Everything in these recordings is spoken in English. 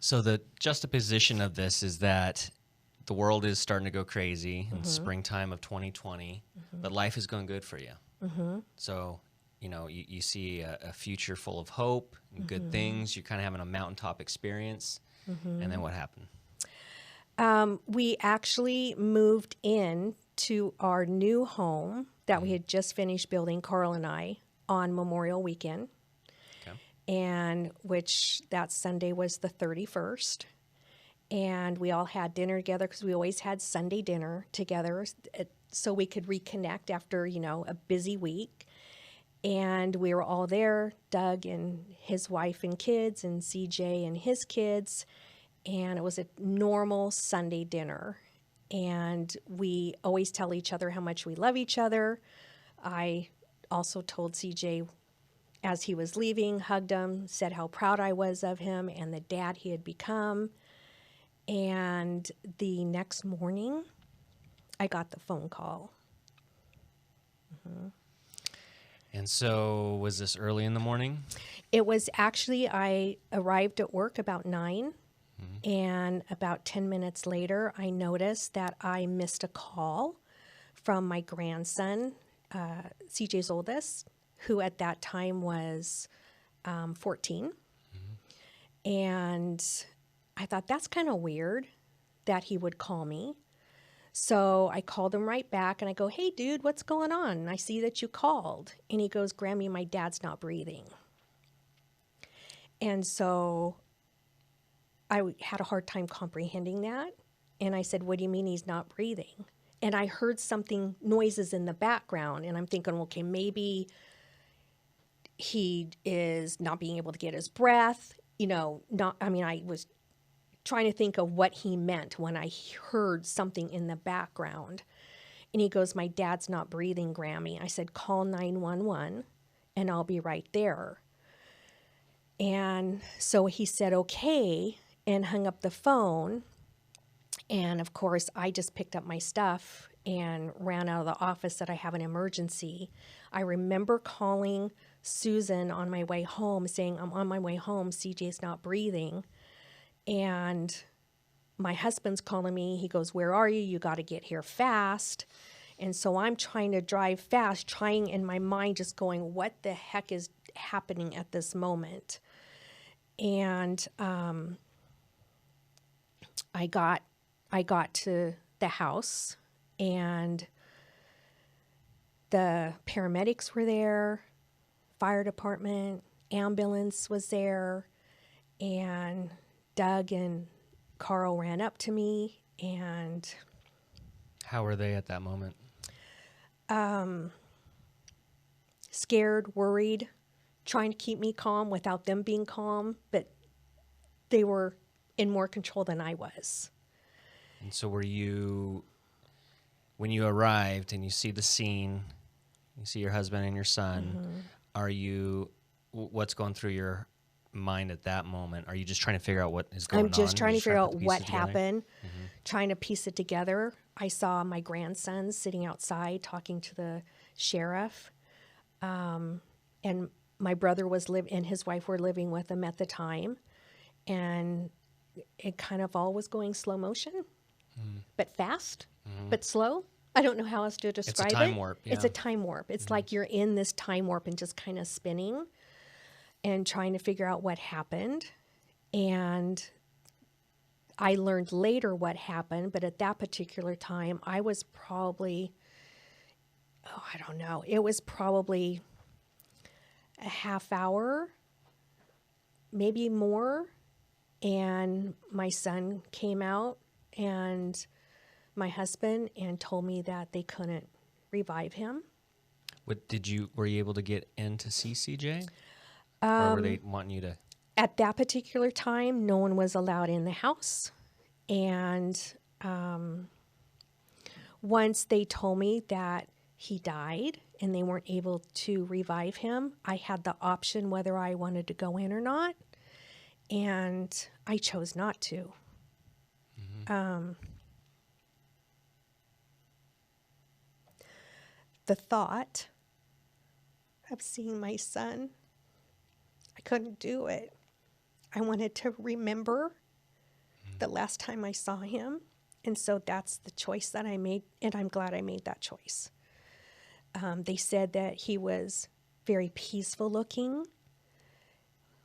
So the juxtaposition of this is that the world is starting to go crazy in springtime of 2020, but life is going good for you. So, you see a future full of hope and good things. You're kind of having a mountaintop experience. And then what happened? We actually moved in to our new home that we had just finished building, Carl and I, on Memorial Weekend. Okay. And which that Sunday was the 31st. And we all had dinner together because we always had Sunday dinner together so we could reconnect after, a busy week. And we were all there, Doug and his wife and kids, and CJ and his kids. And it was a normal Sunday dinner. And we always tell each other how much we love each other. I also told CJ as he was leaving, hugged him, said how proud I was of him and the dad he had become. And the next morning, I got the phone call. And so was this early in the morning? It was actually, I arrived at work about 9. And about 10 minutes later, I noticed that I missed a call from my grandson, CJ's oldest, who at that time was 14. And I thought, that's kind of weird that he would call me. So I called him right back and I go, hey, dude, what's going on? And I see that you called. And he goes, Grammy, my dad's not breathing. And so I had a hard time comprehending that. And I said, what do you mean he's not breathing? And I heard something, noises in the background. And I'm thinking, okay, maybe he is not being able to get his breath. I was trying to think of what he meant when I heard something in the background. And he goes, my dad's not breathing, Grammy. I said, call 911 and I'll be right there. And so he said, okay, and hung up the phone. And of course, I just picked up my stuff and ran out of the office that I have an emergency. I remember calling Susan on my way home saying, I'm on my way home, CJ's not breathing. And my husband's calling me. He goes, where are you? You got to get here fast. And so I'm trying to drive fast, trying in my mind, just going, what the heck is happening at this moment? And I got to the house and the paramedics were there, fire department, ambulance was there, and Doug and Carl ran up to me. And How were they at that moment? scared, worried, trying to keep me calm without them being calm, but they were in more control than I was. And so were you, when you arrived and you see the scene, you see your husband and your son, what's going through your mind at that moment? Are you just trying to figure out what is going on? I'm just trying to figure out what together? happened, trying to piece it together. I saw my grandson sitting outside talking to the sheriff, and my brother was and his wife were living with him at the time, and it kind of all was going slow motion, but fast, but slow. I don't know how else to describe it. It's a time warp. It's a time warp. It's like you're in this time warp and just kind of spinning and trying to figure out what happened. And I learned later what happened, but at that particular time, I was probably, I don't know, it was probably a half hour, maybe more. And my son came out and my husband and told me that they couldn't revive him. Were you able to get in to see CJ? Or were they wanting you to? At that particular time, no one was allowed in the house. And once they told me that he died and they weren't able to revive him, I had the option whether I wanted to go in or not. And I chose not to. The thought of seeing my son, I couldn't do it. I wanted to remember the last time I saw him. And so that's the choice that I made, and I'm glad I made that choice. They said that he was very peaceful looking.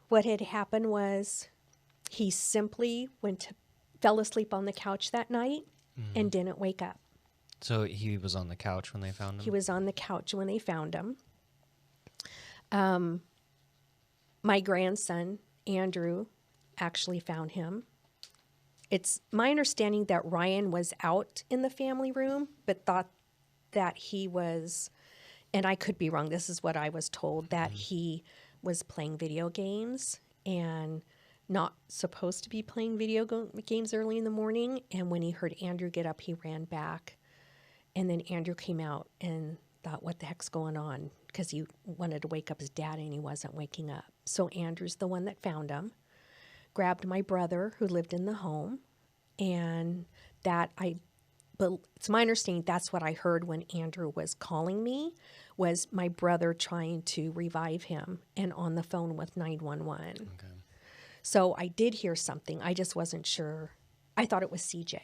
What had happened was he simply fell asleep on the couch that night and didn't wake up. So he was on the couch when they found him? He was on the couch when they found him. My grandson, Andrew, actually found him. It's my understanding that Ryan was out in the family room, but thought that he was, and I could be wrong, this is what I was told, that he was playing video games and not supposed to be playing video games early in the morning. And when he heard Andrew get up, he ran back. And then Andrew came out and thought, what the heck's going on? Because he wanted to wake up his dad and he wasn't waking up. So Andrew's the one that found him, grabbed my brother who lived in the home. And but it's my understanding that's what I heard when Andrew was calling me, was my brother trying to revive him and on the phone with 911. Okay. So I did hear something. I just wasn't sure. I thought it was CJ.